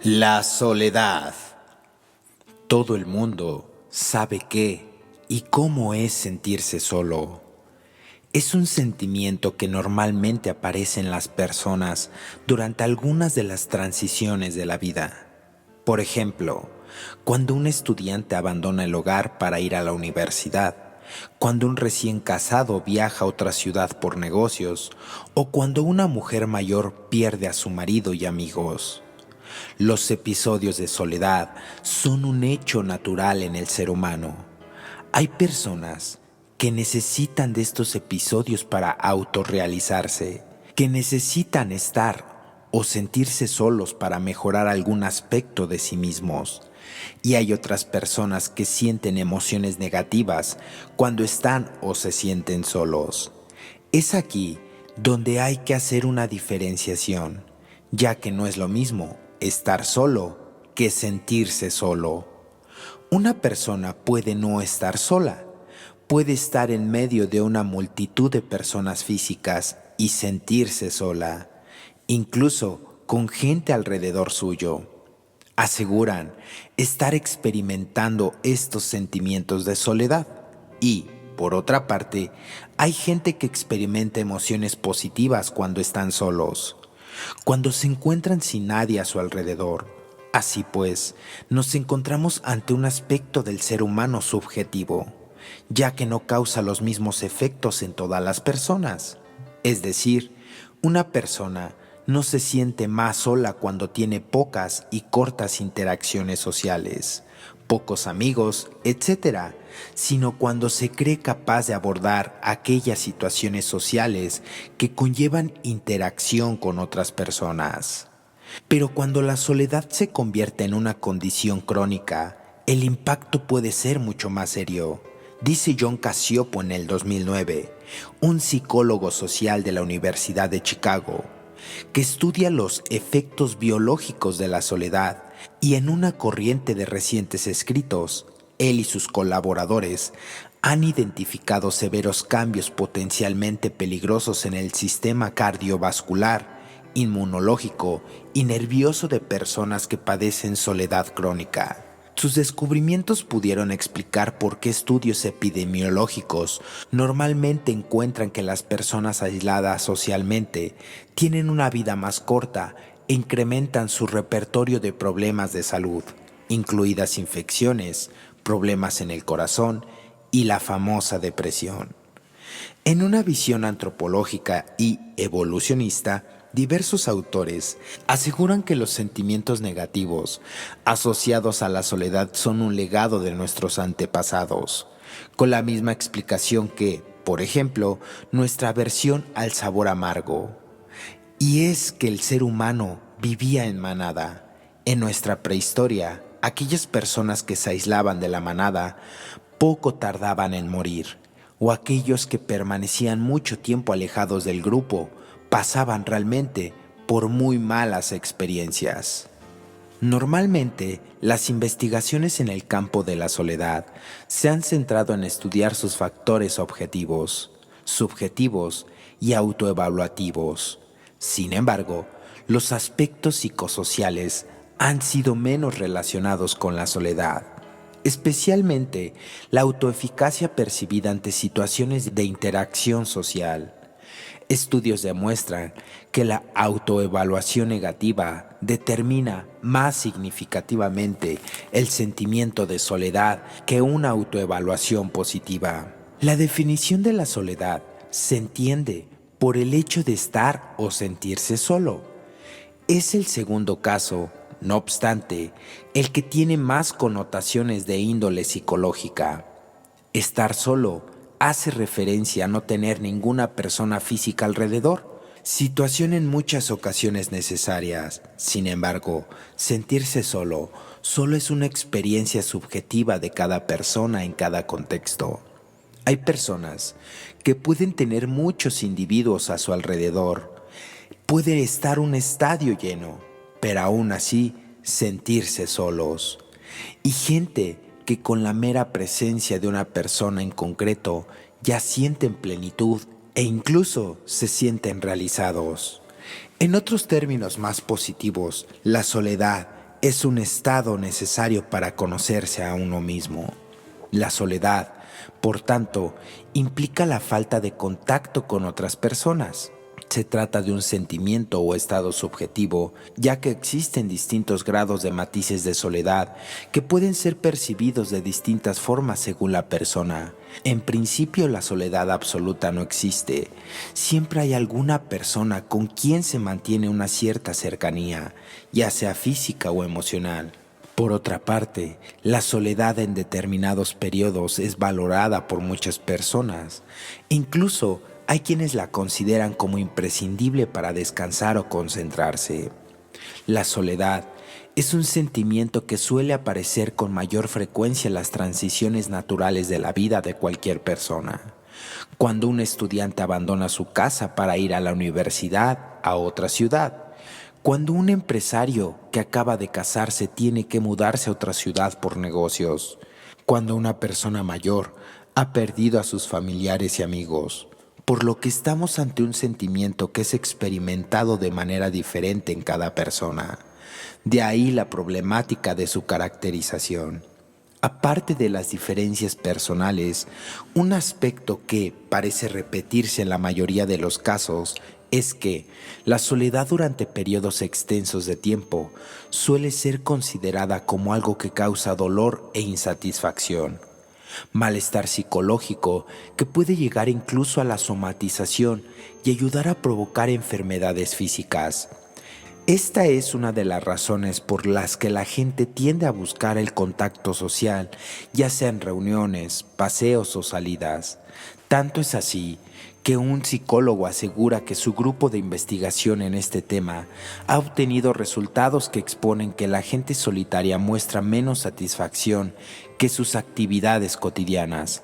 La soledad. Todo el mundo sabe qué y cómo es sentirse solo. Es un sentimiento que normalmente aparece en las personas durante algunas de las transiciones de la vida. Por ejemplo, cuando un estudiante abandona el hogar para ir a la universidad, cuando un recién casado viaja a otra ciudad por negocios, o cuando una mujer mayor pierde a su marido y amigos. Los episodios de soledad son un hecho natural en el ser humano. Hay personas que necesitan de estos episodios para autorrealizarse, que necesitan estar o sentirse solos para mejorar algún aspecto de sí mismos. Y hay otras personas que sienten emociones negativas cuando están o se sienten solos. Es aquí donde hay que hacer una diferenciación, ya que no es lo mismo estar solo que sentirse solo. Una persona puede no estar sola, puede estar en medio de una multitud de personas físicas y sentirse sola, incluso con gente alrededor suyo. Aseguran estar experimentando estos sentimientos de soledad y, por otra parte, hay gente que experimenta emociones positivas cuando están solos, cuando se encuentran sin nadie a su alrededor. Así pues, nos encontramos ante un aspecto del ser humano subjetivo, ya que no causa los mismos efectos en todas las personas. Es decir, una persona no se siente más sola cuando tiene pocas y cortas interacciones sociales, pocos amigos, etc., sino cuando se cree capaz de abordar aquellas situaciones sociales que conllevan interacción con otras personas. Pero cuando la soledad se convierte en una condición crónica, el impacto puede ser mucho más serio. Dice John Cacioppo en el 2009, un psicólogo social de la Universidad de Chicago, que estudia los efectos biológicos de la soledad, y en una corriente de recientes escritos, él y sus colaboradores han identificado severos cambios potencialmente peligrosos en el sistema cardiovascular, inmunológico y nervioso de personas que padecen soledad crónica. Sus descubrimientos pudieron explicar por qué estudios epidemiológicos normalmente encuentran que las personas aisladas socialmente tienen una vida más corta e incrementan su repertorio de problemas de salud, incluidas infecciones, problemas en el corazón y la famosa depresión. En una visión antropológica y evolucionista, diversos autores aseguran que los sentimientos negativos asociados a la soledad son un legado de nuestros antepasados, con la misma explicación que, por ejemplo, nuestra aversión al sabor amargo. Y es que el ser humano vivía en manada. En nuestra prehistoria, aquellas personas que se aislaban de la manada poco tardaban en morir, o aquellos que permanecían mucho tiempo alejados del grupo pasaban realmente por muy malas experiencias. Normalmente, las investigaciones en el campo de la soledad se han centrado en estudiar sus factores objetivos, subjetivos y autoevaluativos. Sin embargo, los aspectos psicosociales han sido menos relacionados con la soledad, especialmente la autoeficacia percibida ante situaciones de interacción social. Estudios demuestran que la autoevaluación negativa determina más significativamente el sentimiento de soledad que una autoevaluación positiva. La definición de la soledad se entiende por el hecho de estar o sentirse solo. Es el segundo caso, no obstante, el que tiene más connotaciones de índole psicológica. Estar solo hace referencia a no tener ninguna persona física alrededor, situación en muchas ocasiones necesarias. Sin embargo, sentirse solo es una experiencia subjetiva de cada persona en cada contexto. Hay personas que pueden tener muchos individuos a su alrededor, puede estar un estadio lleno, pero aún así sentirse solos. Y gente que con la mera presencia de una persona en concreto ya sienten plenitud e incluso se sienten realizados. En otros términos más positivos, la soledad es un estado necesario para conocerse a uno mismo. La soledad, por tanto, implica la falta de contacto con otras personas. Se trata de un sentimiento o estado subjetivo, ya que existen distintos grados de matices de soledad que pueden ser percibidos de distintas formas según la persona. En principio, la soledad absoluta no existe. Siempre hay alguna persona con quien se mantiene una cierta cercanía, ya sea física o emocional. Por otra parte, la soledad en determinados periodos es valorada por muchas personas. Incluso hay quienes la consideran como imprescindible para descansar o concentrarse. La soledad es un sentimiento que suele aparecer con mayor frecuencia en las transiciones naturales de la vida de cualquier persona. Cuando un estudiante abandona su casa para ir a la universidad a otra ciudad, cuando un empresario que acaba de casarse tiene que mudarse a otra ciudad por negocios, cuando una persona mayor ha perdido a sus familiares y amigos, por lo que estamos ante un sentimiento que es experimentado de manera diferente en cada persona. De ahí la problemática de su caracterización. Aparte de las diferencias personales, un aspecto que parece repetirse en la mayoría de los casos es que la soledad durante periodos extensos de tiempo suele ser considerada como algo que causa dolor e insatisfacción, malestar psicológico que puede llegar incluso a la somatización y ayudar a provocar enfermedades físicas. Esta es una de las razones por las que la gente tiende a buscar el contacto social, ya sea en reuniones, paseos o salidas. Tanto es así que un psicólogo asegura que su grupo de investigación en este tema ha obtenido resultados que exponen que la gente solitaria muestra menos satisfacción que sus actividades cotidianas,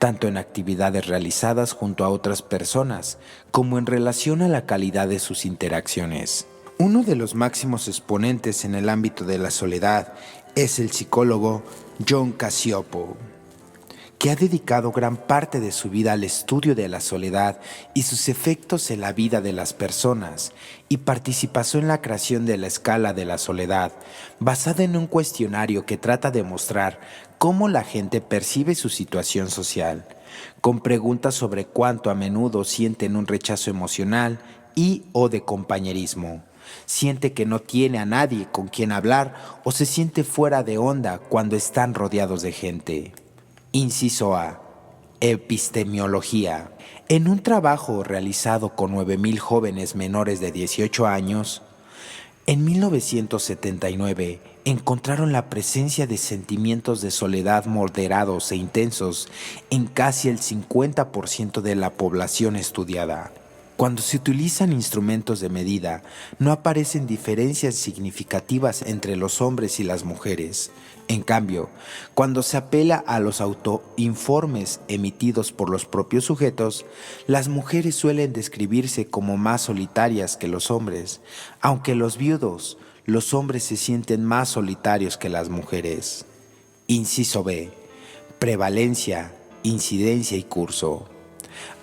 tanto en actividades realizadas junto a otras personas como en relación a la calidad de sus interacciones. Uno de los máximos exponentes en el ámbito de la soledad es el psicólogo John Cacioppo, que ha dedicado gran parte de su vida al estudio de la soledad y sus efectos en la vida de las personas, y participó en la creación de la escala de la soledad, basada en un cuestionario que trata de mostrar cómo la gente percibe su situación social, con preguntas sobre cuánto a menudo sienten un rechazo emocional y o de compañerismo. Siente que no tiene a nadie con quien hablar o se siente fuera de onda cuando están rodeados de gente. Inciso A. Epistemología. En un trabajo realizado con 9,000 jóvenes menores de 18 años, en 1979 encontraron la presencia de sentimientos de soledad moderados e intensos en casi el 50% de la población estudiada. Cuando se utilizan instrumentos de medida, no aparecen diferencias significativas entre los hombres y las mujeres. En cambio, cuando se apela a los autoinformes emitidos por los propios sujetos, las mujeres suelen describirse como más solitarias que los hombres, aunque los viudos, los hombres se sienten más solitarios que las mujeres. Inciso B. Prevalencia, incidencia y curso.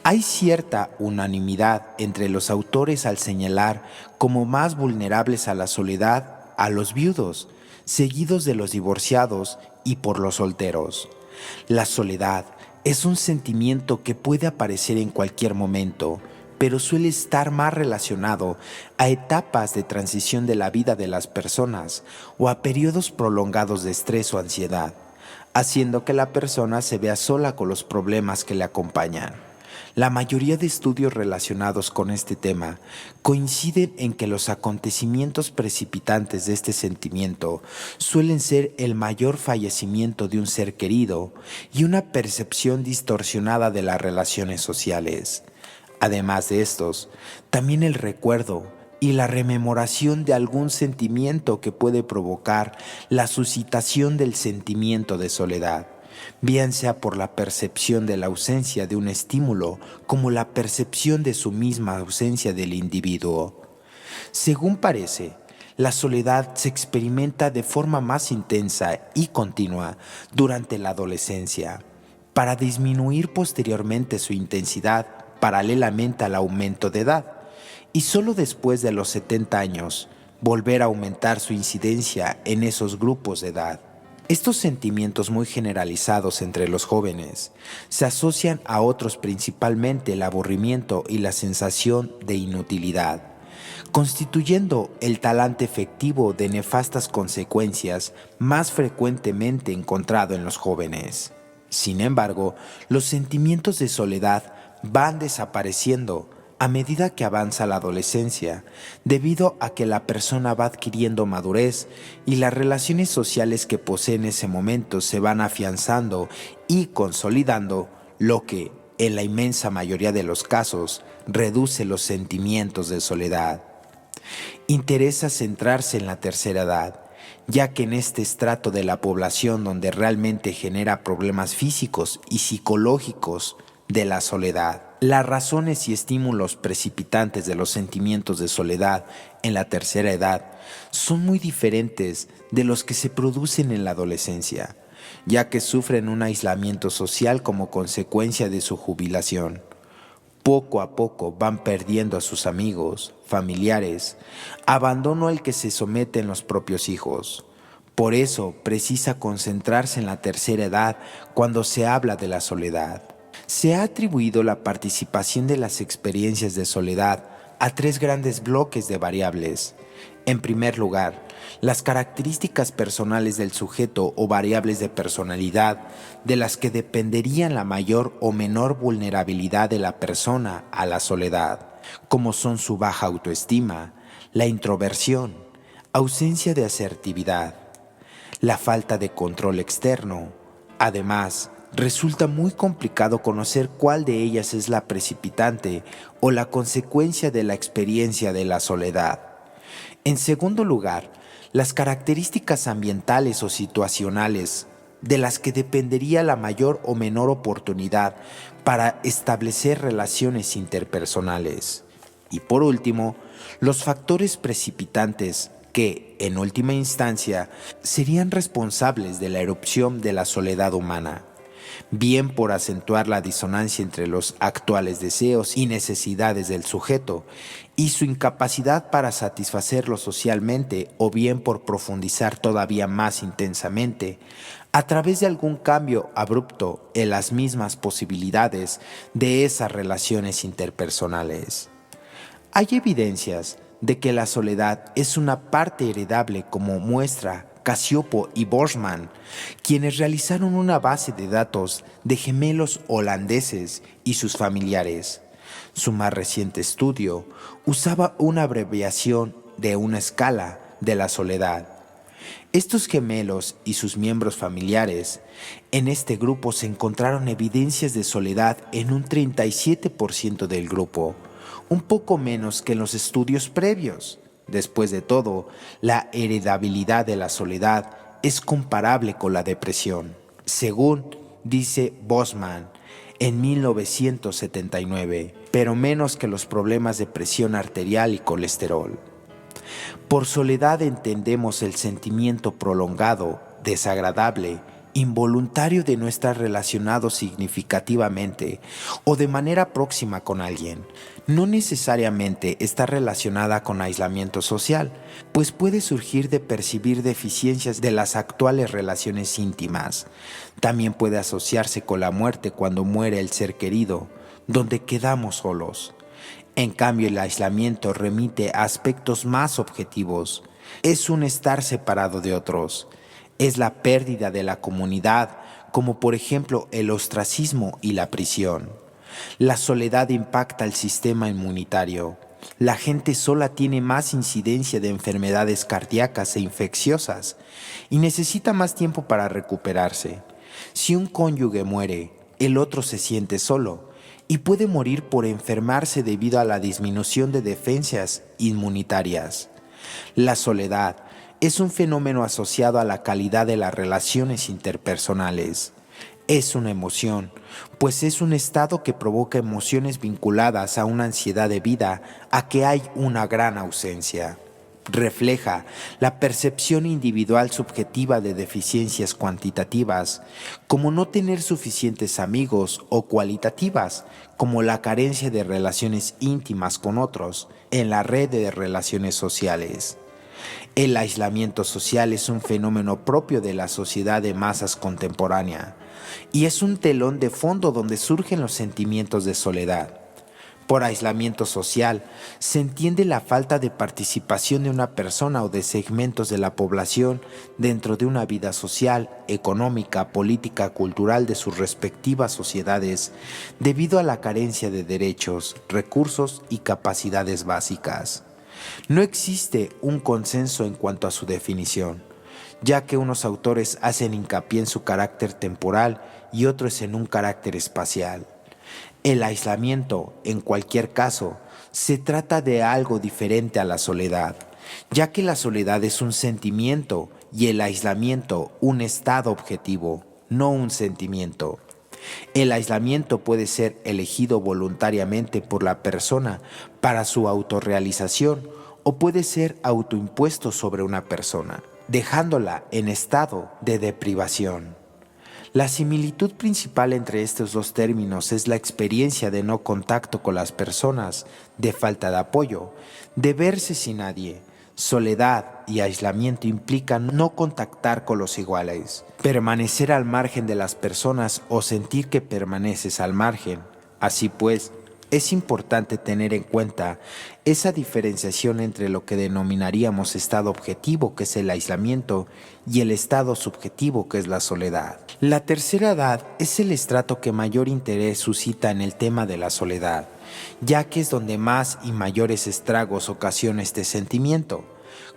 Hay cierta unanimidad entre los autores al señalar como más vulnerables a la soledad a los viudos, seguidos de los divorciados y por los solteros. La soledad es un sentimiento que puede aparecer en cualquier momento, pero suele estar más relacionado a etapas de transición de la vida de las personas o a periodos prolongados de estrés o ansiedad, haciendo que la persona se vea sola con los problemas que le acompañan. La mayoría de estudios relacionados con este tema coinciden en que los acontecimientos precipitantes de este sentimiento suelen ser el mayor fallecimiento de un ser querido y una percepción distorsionada de las relaciones sociales. Además de estos, también el recuerdo y la rememoración de algún sentimiento que puede provocar la suscitación del sentimiento de soledad, bien sea por la percepción de la ausencia de un estímulo como la percepción de su misma ausencia del individuo. Según parece, la soledad se experimenta de forma más intensa y continua durante la adolescencia, para disminuir posteriormente su intensidad paralelamente al aumento de edad, y solo después de los 70 años volver a aumentar su incidencia en esos grupos de edad. Estos sentimientos muy generalizados entre los jóvenes se asocian a otros, principalmente el aburrimiento y la sensación de inutilidad, constituyendo el talante efectivo de nefastas consecuencias más frecuentemente encontrado en los jóvenes. Sin embargo, los sentimientos de soledad van desapareciendo a medida que avanza la adolescencia, debido a que la persona va adquiriendo madurez y las relaciones sociales que posee en ese momento se van afianzando y consolidando, lo que, en la inmensa mayoría de los casos, reduce los sentimientos de soledad. Interesa centrarse en la tercera edad, ya que en este estrato de la población donde realmente genera problemas físicos y psicológicos de la soledad. Las razones y estímulos precipitantes de los sentimientos de soledad en la tercera edad son muy diferentes de los que se producen en la adolescencia, ya que sufren un aislamiento social como consecuencia de su jubilación. Poco a poco van perdiendo a sus amigos, familiares, abandono al que se someten los propios hijos. Por eso precisa concentrarse en la tercera edad cuando se habla de la soledad. Se ha atribuido la participación de las experiencias de soledad a tres grandes bloques de variables. En primer lugar, las características personales del sujeto o variables de personalidad de las que dependerían la mayor o menor vulnerabilidad de la persona a la soledad, como son su baja autoestima, la introversión, ausencia de asertividad, la falta de control externo. Además, resulta muy complicado conocer cuál de ellas es la precipitante o la consecuencia de la experiencia de la soledad. En segundo lugar, las características ambientales o situacionales de las que dependería la mayor o menor oportunidad para establecer relaciones interpersonales. Y por último, los factores precipitantes que, en última instancia, serían responsables de la erupción de la soledad humana, bien por acentuar la disonancia entre los actuales deseos y necesidades del sujeto y su incapacidad para satisfacerlos socialmente, o bien por profundizar todavía más intensamente a través de algún cambio abrupto en las mismas posibilidades de esas relaciones interpersonales. Hay evidencias de que la soledad es una parte heredable, como muestra Casiopo y Borsman, quienes realizaron una base de datos de gemelos holandeses y sus familiares. Su más reciente estudio usaba una abreviación de una escala de la soledad. Estos gemelos y sus miembros familiares, en este grupo se encontraron evidencias de soledad en un 37% del grupo, un poco menos que en los estudios previos. Después de todo, la heredabilidad de la soledad es comparable con la depresión, según dice Bosman en 1979, pero menos que los problemas de presión arterial y colesterol. Por soledad entendemos el sentimiento prolongado, desagradable, involuntario de no estar relacionado significativamente o de manera próxima con alguien. No necesariamente está relacionada con aislamiento social, pues puede surgir de percibir deficiencias de las actuales relaciones íntimas. También puede asociarse con la muerte cuando muere el ser querido, donde quedamos solos. En cambio, el aislamiento remite a aspectos más objetivos. Es un estar separado de otros. Es la pérdida de la comunidad, como por ejemplo el ostracismo y la prisión. La soledad impacta el sistema inmunitario. La gente sola tiene más incidencia de enfermedades cardíacas e infecciosas y necesita más tiempo para recuperarse. Si un cónyuge muere, el otro se siente solo y puede morir por enfermarse debido a la disminución de defensas inmunitarias. La soledad es un fenómeno asociado a la calidad de las relaciones interpersonales. Es una emoción, pues es un estado que provoca emociones vinculadas a una ansiedad debida a que hay una gran ausencia. Refleja la percepción individual subjetiva de deficiencias cuantitativas, como no tener suficientes amigos, o cualitativas, como la carencia de relaciones íntimas con otros en la red de relaciones sociales. El aislamiento social es un fenómeno propio de la sociedad de masas contemporánea y es un telón de fondo donde surgen los sentimientos de soledad. Por aislamiento social se entiende la falta de participación de una persona o de segmentos de la población dentro de una vida social, económica, política, cultural de sus respectivas sociedades, debido a la carencia de derechos, recursos y capacidades básicas. No existe un consenso en cuanto a su definición, ya que unos autores hacen hincapié en su carácter temporal y otros en un carácter espacial. El aislamiento, en cualquier caso, se trata de algo diferente a la soledad, ya que la soledad es un sentimiento y el aislamiento un estado objetivo, no un sentimiento. El aislamiento puede ser elegido voluntariamente por la persona para su autorrealización o puede ser autoimpuesto sobre una persona, dejándola en estado de deprivación. La similitud principal entre estos dos términos es la experiencia de no contacto con las personas, de falta de apoyo, de verse sin nadie. Soledad y aislamiento implican no contactar con los iguales, permanecer al margen de las personas o sentir que permaneces al margen. Así pues, es importante tener en cuenta esa diferenciación entre lo que denominaríamos estado objetivo, que es el aislamiento, y el estado subjetivo, que es la soledad. La tercera edad es el estrato que mayor interés suscita en el tema de la soledad, ya que es donde más y mayores estragos ocasiona este sentimiento.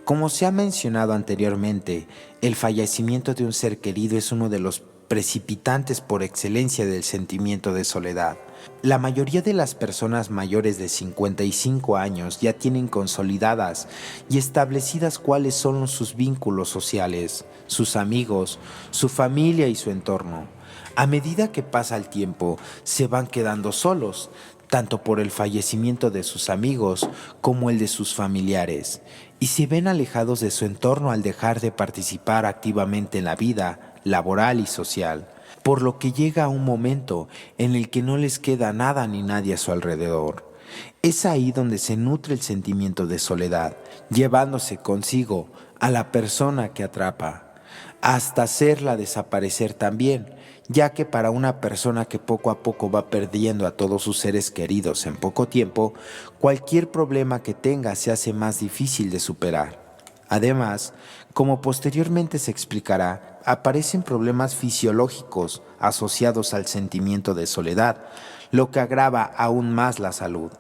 Como se ha mencionado anteriormente, el fallecimiento de un ser querido es uno de los precipitantes por excelencia del sentimiento de soledad. La mayoría de las personas mayores de 55 años ya tienen consolidadas y establecidas cuáles son sus vínculos sociales, sus amigos, su familia y su entorno. A medida que pasa el tiempo, se van quedando solos, tanto por el fallecimiento de sus amigos como el de sus familiares, y se ven alejados de su entorno al dejar de participar activamente en la vida laboral y social, por lo que llega un momento en el que no les queda nada ni nadie a su alrededor. Es ahí donde se nutre el sentimiento de soledad, llevándose consigo a la persona que atrapa, hasta hacerla desaparecer también, ya que para una persona que poco a poco va perdiendo a todos sus seres queridos en poco tiempo, cualquier problema que tenga se hace más difícil de superar. Además, como posteriormente se explicará, aparecen problemas fisiológicos asociados al sentimiento de soledad, lo que agrava aún más la salud.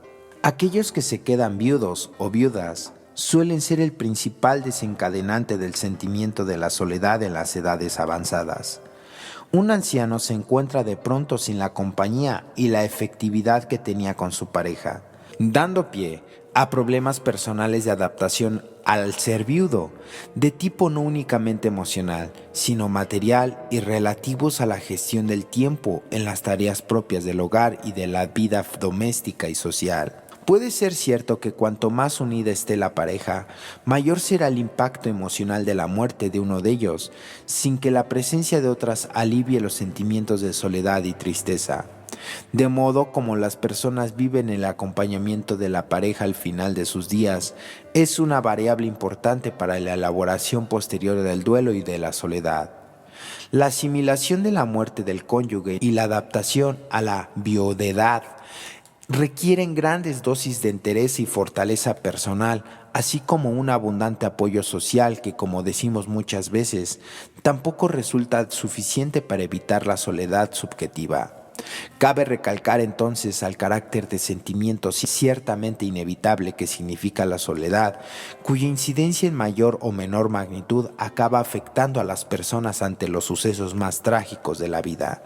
Aquellos que se quedan viudos o viudas suelen ser el principal desencadenante del sentimiento de la soledad en las edades avanzadas. Un anciano se encuentra de pronto sin la compañía y la efectividad que tenía con su pareja, dando pie a problemas personales de adaptación al ser viudo, de tipo no únicamente emocional, sino material y relativos a la gestión del tiempo en las tareas propias del hogar y de la vida doméstica y social. Puede ser cierto que cuanto más unida esté la pareja, mayor será el impacto emocional de la muerte de uno de ellos, sin que la presencia de otras alivie los sentimientos de soledad y tristeza. De modo como las personas viven el acompañamiento de la pareja al final de sus días, es una variable importante para la elaboración posterior del duelo y de la soledad. La asimilación de la muerte del cónyuge y la adaptación a la viudedad requieren grandes dosis de interés y fortaleza personal, así como un abundante apoyo social que, como decimos muchas veces, tampoco resulta suficiente para evitar la soledad subjetiva. Cabe recalcar entonces al carácter de sentimiento ciertamente inevitable que significa la soledad, cuya incidencia en mayor o menor magnitud acaba afectando a las personas ante los sucesos más trágicos de la vida.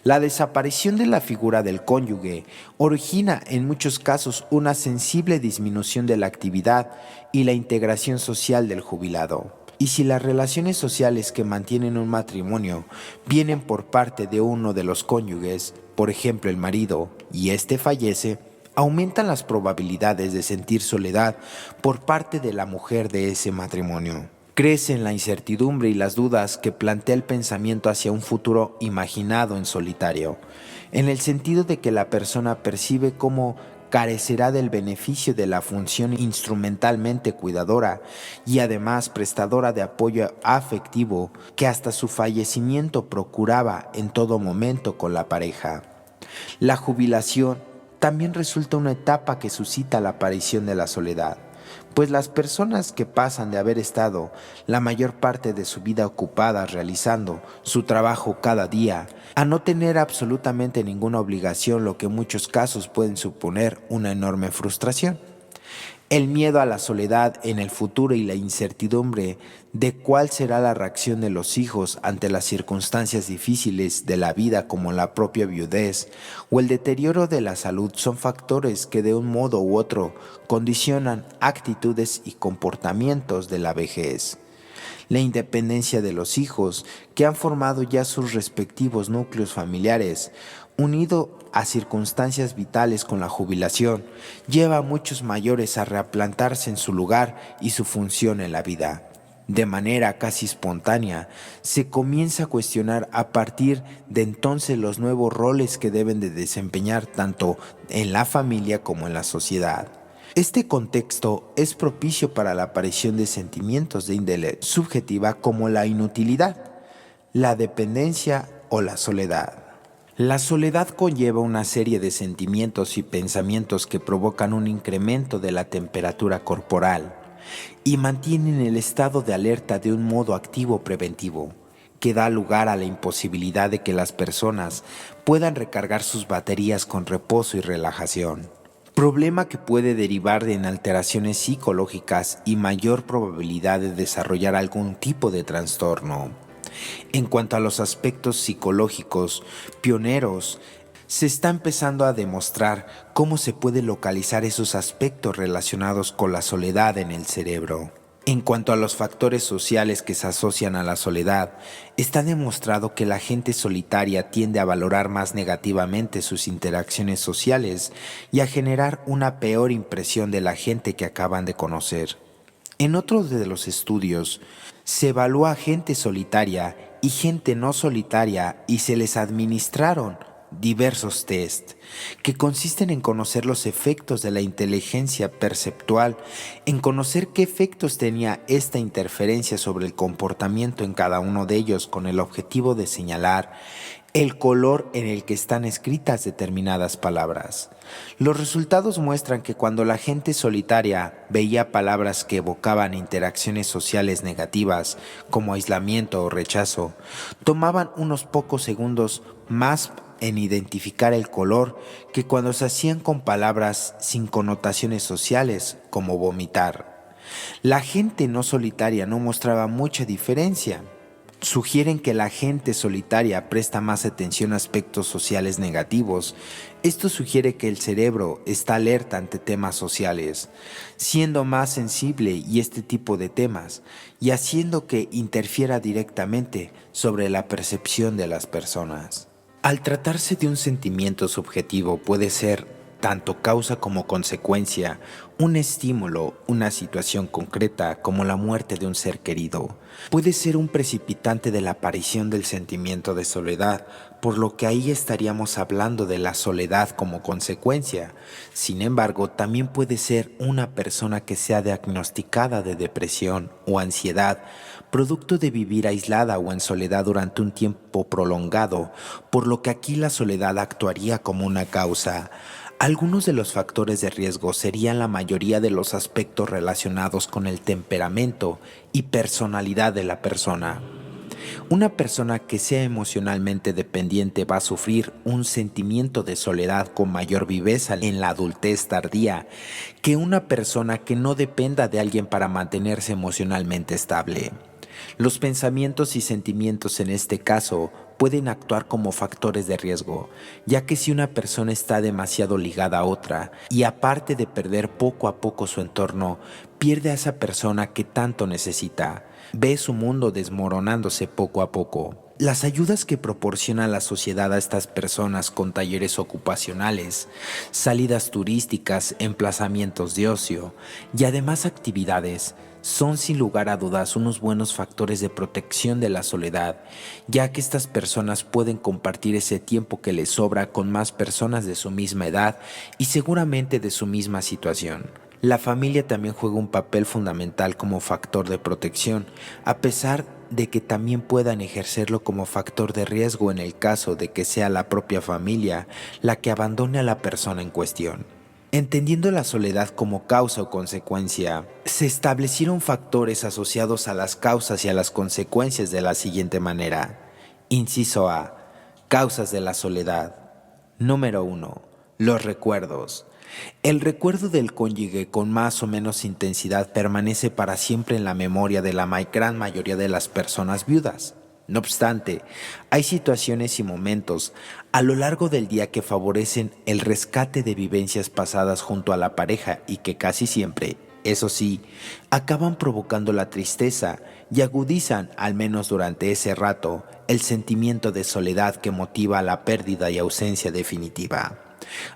La desaparición de la figura del cónyuge origina en muchos casos una sensible disminución de la actividad y la integración social del jubilado. Y si las relaciones sociales que mantienen un matrimonio vienen por parte de uno de los cónyuges, por ejemplo el marido, y éste fallece, aumentan las probabilidades de sentir soledad por parte de la mujer de ese matrimonio. Crecen la incertidumbre y las dudas que plantea el pensamiento hacia un futuro imaginado en solitario, en el sentido de que la persona percibe como carecerá del beneficio de la función instrumentalmente cuidadora y además prestadora de apoyo afectivo que hasta su fallecimiento procuraba en todo momento con la pareja. La jubilación también resulta una etapa que suscita la aparición de la soledad, pues las personas que pasan de haber estado la mayor parte de su vida ocupadas realizando su trabajo cada día, a no tener absolutamente ninguna obligación, lo que en muchos casos pueden suponer una enorme frustración. El miedo a la soledad en el futuro y la incertidumbre de cuál será la reacción de los hijos ante las circunstancias difíciles de la vida como la propia viudez o el deterioro de la salud son factores que de un modo u otro condicionan actitudes y comportamientos de la vejez. La independencia de los hijos que han formado ya sus respectivos núcleos familiares, unido a circunstancias vitales con la jubilación, lleva a muchos mayores a replantarse en su lugar y su función en la vida. De manera casi espontánea, se comienza a cuestionar a partir de entonces los nuevos roles que deben de desempeñar tanto en la familia como en la sociedad. Este contexto es propicio para la aparición de sentimientos de índole subjetiva como la inutilidad, la dependencia o la soledad. La soledad conlleva una serie de sentimientos y pensamientos que provocan un incremento de la temperatura corporal y mantienen el estado de alerta de un modo activo preventivo, que da lugar a la imposibilidad de que las personas puedan recargar sus baterías con reposo y relajación. Problema que puede derivar en alteraciones psicológicas y mayor probabilidad de desarrollar algún tipo de trastorno. En cuanto a los aspectos psicológicos pioneros, se está empezando a demostrar cómo se puede localizar esos aspectos relacionados con la soledad en el cerebro. En cuanto a los factores sociales que se asocian a la soledad, está demostrado que la gente solitaria tiende a valorar más negativamente sus interacciones sociales y a generar una peor impresión de la gente que acaban de conocer. En otros de los estudios, se evaluó a gente solitaria y gente no solitaria y se les administraron diversos test que consisten en conocer los efectos de la inteligencia perceptual, en conocer qué efectos tenía esta interferencia sobre el comportamiento en cada uno de ellos con el objetivo de señalar el color en el que están escritas determinadas palabras. Los resultados muestran que cuando la gente solitaria veía palabras que evocaban interacciones sociales negativas, como aislamiento o rechazo, tomaban unos pocos segundos más en identificar el color que cuando se hacían con palabras sin connotaciones sociales, como vomitar. La gente no solitaria no mostraba mucha diferencia. Sugieren que la gente solitaria presta más atención a aspectos sociales negativos. Esto sugiere que el cerebro está alerta ante temas sociales, siendo más sensible y este tipo de temas, y haciendo que interfiera directamente sobre la percepción de las personas. Al tratarse de un sentimiento subjetivo puede ser tanto causa como consecuencia, un estímulo, una situación concreta como la muerte de un ser querido. Puede ser un precipitante de la aparición del sentimiento de soledad, por lo que ahí estaríamos hablando de la soledad como consecuencia. Sin embargo, también puede ser una persona que sea diagnosticada de depresión o ansiedad, producto de vivir aislada o en soledad durante un tiempo prolongado, por lo que aquí la soledad actuaría como una causa. Algunos de los factores de riesgo serían la mayoría de los aspectos relacionados con el temperamento y personalidad de la persona. Una persona que sea emocionalmente dependiente va a sufrir un sentimiento de soledad con mayor viveza en la adultez tardía que una persona que no dependa de alguien para mantenerse emocionalmente estable. Los pensamientos y sentimientos en este caso pueden actuar como factores de riesgo, ya que si una persona está demasiado ligada a otra y aparte de perder poco a poco su entorno, pierde a esa persona que tanto necesita, ve su mundo desmoronándose poco a poco. Las ayudas que proporciona la sociedad a estas personas con talleres ocupacionales, salidas turísticas, emplazamientos de ocio y además actividades son sin lugar a dudas unos buenos factores de protección de la soledad, ya que estas personas pueden compartir ese tiempo que les sobra con más personas de su misma edad y seguramente de su misma situación. La familia también juega un papel fundamental como factor de protección, a pesar de que también puedan ejercerlo como factor de riesgo en el caso de que sea la propia familia la que abandone a la persona en cuestión. Entendiendo la soledad como causa o consecuencia, se establecieron factores asociados a las causas y a las consecuencias de la siguiente manera. Inciso A. Causas de la soledad. Número 1. Los recuerdos. El recuerdo del cónyuge con más o menos intensidad permanece para siempre en la memoria de la gran mayoría de las personas viudas. No obstante, hay situaciones y momentos a lo largo del día que favorecen el rescate de vivencias pasadas junto a la pareja y que casi siempre, eso sí, acaban provocando la tristeza y agudizan, al menos durante ese rato, el sentimiento de soledad que motiva la pérdida y ausencia definitiva.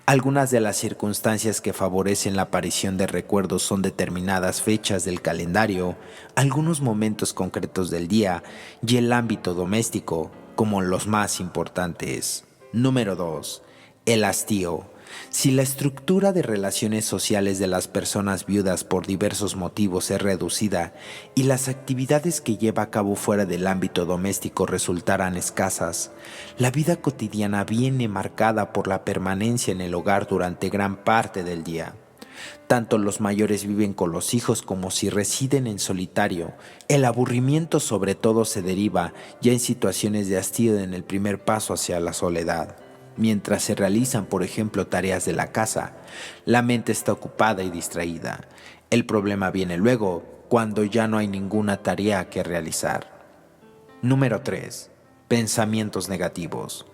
Algunas de las circunstancias que favorecen la aparición de recuerdos son determinadas fechas del calendario, algunos momentos concretos del día y el ámbito doméstico como los más importantes. Número 2. El hastío. Si la estructura de relaciones sociales de las personas viudas por diversos motivos es reducida y las actividades que lleva a cabo fuera del ámbito doméstico resultaran escasas, la vida cotidiana viene marcada por la permanencia en el hogar durante gran parte del día. Tanto los mayores viven con los hijos como si residen en solitario. El aburrimiento sobre todo se deriva ya en situaciones de hastío en el primer paso hacia la soledad. Mientras se realizan, por ejemplo, tareas de la casa, la mente está ocupada y distraída. El problema viene luego, cuando ya no hay ninguna tarea que realizar. Número 3. Pensamientos negativos.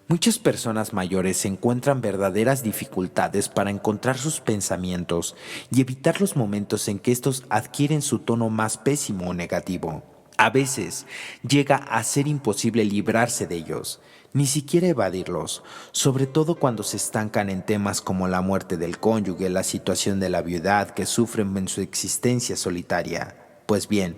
Muchas personas mayores encuentran verdaderas dificultades para encontrar sus pensamientos y evitar los momentos en que estos adquieren su tono más pésimo o negativo. A veces llega a ser imposible librarse de ellos, ni siquiera evadirlos, sobre todo cuando se estancan en temas como la muerte del cónyuge, la situación de la viudad que sufren en su existencia solitaria. Pues bien,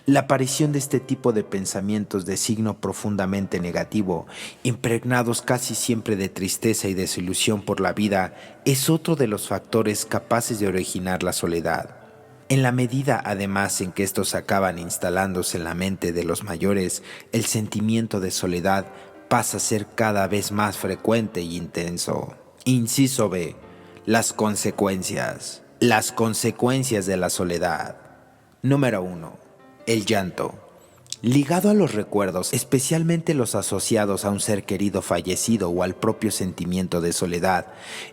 la aparición de este tipo de pensamientos de signo profundamente negativo, impregnados casi siempre de tristeza y desilusión por la vida, es otro de los factores capaces de originar la soledad. En la medida, además, en que estos acaban instalándose en la mente de los mayores, el sentimiento de soledad pasa a ser cada vez más frecuente y intenso. Inciso B. Las consecuencias. Las consecuencias de la soledad. Número 1. El llanto. Ligado a los recuerdos, especialmente los asociados a un ser querido fallecido o al propio sentimiento de soledad,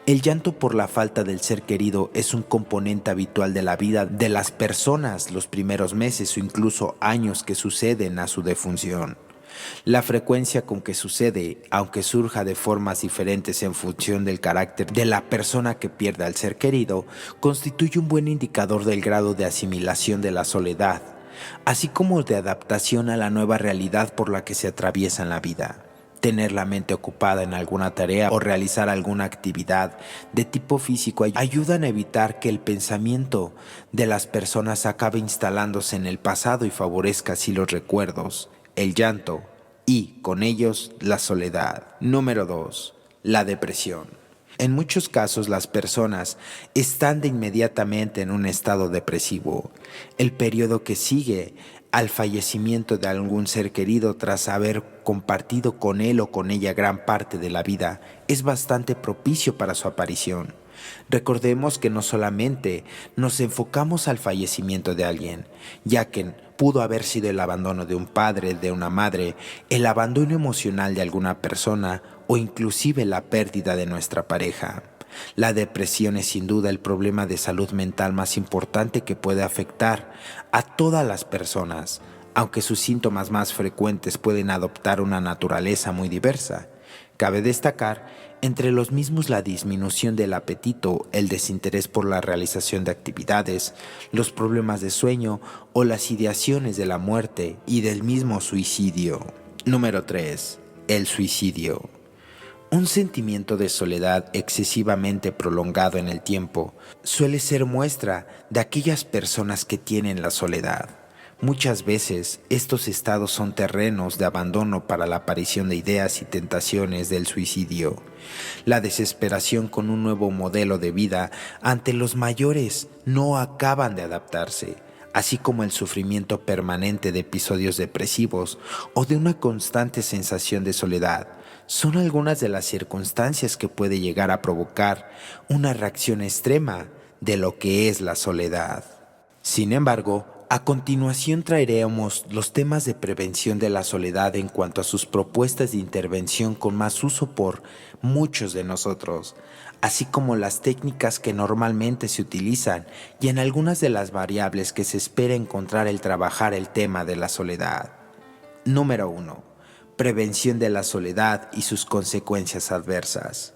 el llanto por la falta del ser querido es un componente habitual de la vida de las personas los primeros meses o incluso años que suceden a su defunción. La frecuencia con que sucede, aunque surja de formas diferentes en función del carácter de la persona que pierde al ser querido, constituye un buen indicador del grado de asimilación de la soledad, así como de adaptación a la nueva realidad por la que se atraviesa en la vida. Tener la mente ocupada en alguna tarea o realizar alguna actividad de tipo físico ayudan a evitar que el pensamiento de las personas acabe instalándose en el pasado y favorezca así los recuerdos, el llanto y, con ellos, la soledad. Número 2. La depresión. En muchos casos las personas están de inmediatamente en un estado depresivo. El periodo que sigue al fallecimiento de algún ser querido tras haber compartido con él o con ella gran parte de la vida es bastante propicio para su aparición. Recordemos que no solamente nos enfocamos al fallecimiento de alguien, ya que pudo haber sido el abandono de un padre, de una madre, el abandono emocional de alguna persona o inclusive la pérdida de nuestra pareja. La depresión es sin duda el problema de salud mental más importante que puede afectar a todas las personas, aunque sus síntomas más frecuentes pueden adoptar una naturaleza muy diversa. Cabe destacar entre los mismos la disminución del apetito, el desinterés por la realización de actividades, los problemas de sueño o las ideaciones de la muerte y del mismo suicidio. Número 3. El suicidio. Un sentimiento de soledad excesivamente prolongado en el tiempo suele ser muestra de aquellas personas que tienen la soledad. Muchas veces estos estados son terrenos de abandono para la aparición de ideas y tentaciones del suicidio. La desesperación con un nuevo modelo de vida ante los mayores no acaban de adaptarse, así como el sufrimiento permanente de episodios depresivos o de una constante sensación de soledad, son algunas de las circunstancias que puede llegar a provocar una reacción extrema de lo que es la soledad. Sin embargo, a continuación traeremos los temas de prevención de la soledad en cuanto a sus propuestas de intervención con más uso por muchos de nosotros, así como las técnicas que normalmente se utilizan y en algunas de las variables que se espera encontrar al trabajar el tema de la soledad. Número 1. Prevención de la soledad y sus consecuencias adversas.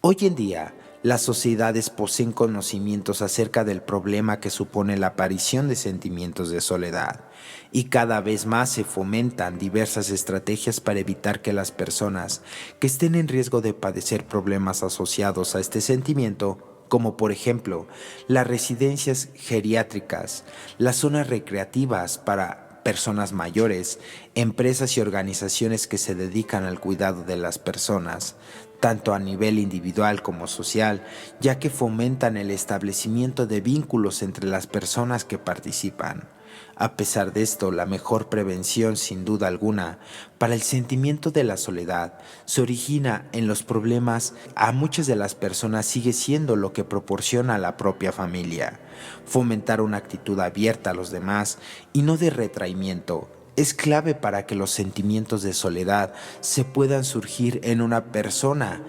Hoy en día, las sociedades poseen conocimientos acerca del problema que supone la aparición de sentimientos de soledad, y cada vez más se fomentan diversas estrategias para evitar que las personas que estén en riesgo de padecer problemas asociados a este sentimiento, como por ejemplo las residencias geriátricas, las zonas recreativas para personas mayores, empresas y organizaciones que se dedican al cuidado de las personas, tanto a nivel individual como social, ya que fomentan el establecimiento de vínculos entre las personas que participan. A pesar de esto, la mejor prevención, sin duda alguna, para el sentimiento de la soledad se origina en los problemas. A muchas de las personas sigue siendo lo que proporciona la propia familia. Fomentar una actitud abierta a los demás y no de retraimiento es clave para que los sentimientos de soledad se puedan surgir en una persona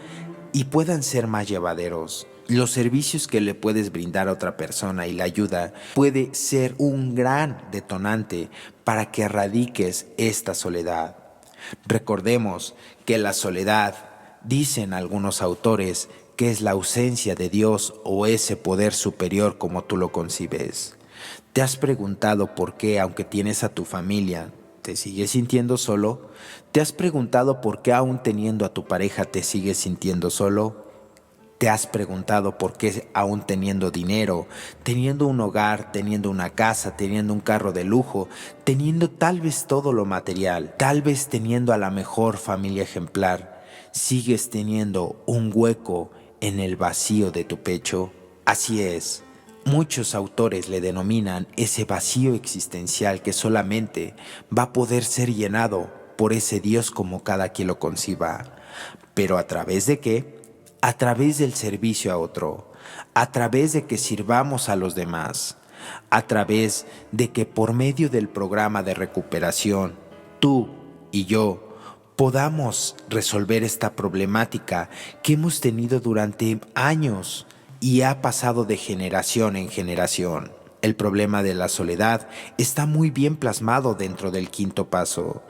y puedan ser más llevaderos. Los servicios que le puedes brindar a otra persona y la ayuda puede ser un gran detonante para que erradiques esta soledad. Recordemos que la soledad, dicen algunos autores, que es la ausencia de Dios o ese poder superior como tú lo concibes. ¿Te has preguntado por qué, aunque tienes a tu familia, te sigues sintiendo solo? ¿Te has preguntado por qué, aún teniendo a tu pareja, te sigues sintiendo solo? ¿Te has preguntado por qué, aún teniendo dinero, teniendo un hogar, teniendo una casa, teniendo un carro de lujo, teniendo tal vez todo lo material, tal vez teniendo a la mejor familia ejemplar, sigues teniendo un hueco en el vacío de tu pecho? Así es. Muchos autores le denominan ese vacío existencial que solamente va a poder ser llenado por ese Dios como cada quien lo conciba. ¿Pero a través de qué? A través del servicio a otro, a través de que sirvamos a los demás, a través de que por medio del programa de recuperación, tú y yo podamos resolver esta problemática que hemos tenido durante años y ha pasado de generación en generación. El problema de la soledad está muy bien plasmado dentro del quinto paso.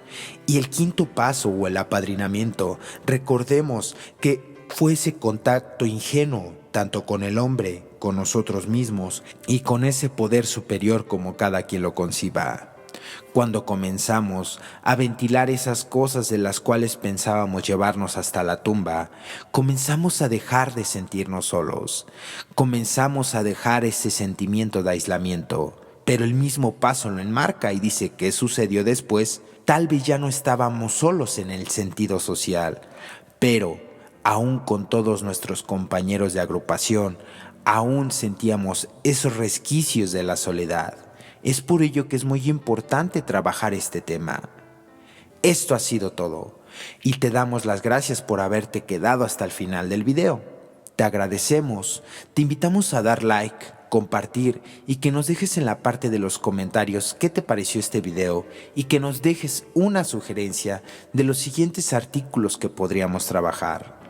Y el quinto paso o el apadrinamiento, recordemos que fue ese contacto ingenuo tanto con el hombre, con nosotros mismos y con ese poder superior como cada quien lo conciba. Cuando comenzamos a ventilar esas cosas de las cuales pensábamos llevarnos hasta la tumba, comenzamos a dejar de sentirnos solos, comenzamos a dejar ese sentimiento de aislamiento, pero el mismo paso lo enmarca y dice qué sucedió después. Tal vez ya no estábamos solos en el sentido social, pero aún con todos nuestros compañeros de agrupación, aún sentíamos esos resquicios de la soledad. Es por ello que es muy importante trabajar este tema. Esto ha sido todo y te damos las gracias por haberte quedado hasta el final del video. Te agradecemos, te invitamos a dar like, compartir y que nos dejes en la parte de los comentarios qué te pareció este video y que nos dejes una sugerencia de los siguientes artículos que podríamos trabajar.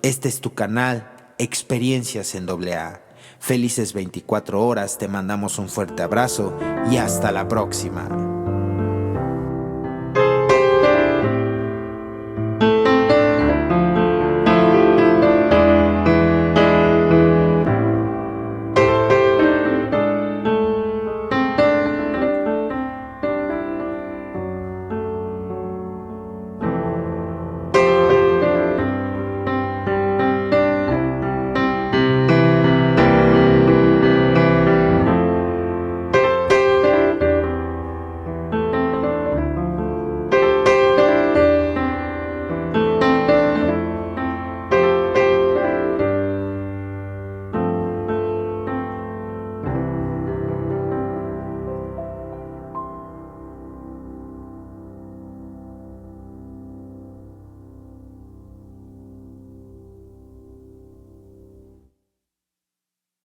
Este es tu canal, Experiencias en AA. Felices 24 horas, te mandamos un fuerte abrazo y hasta la próxima.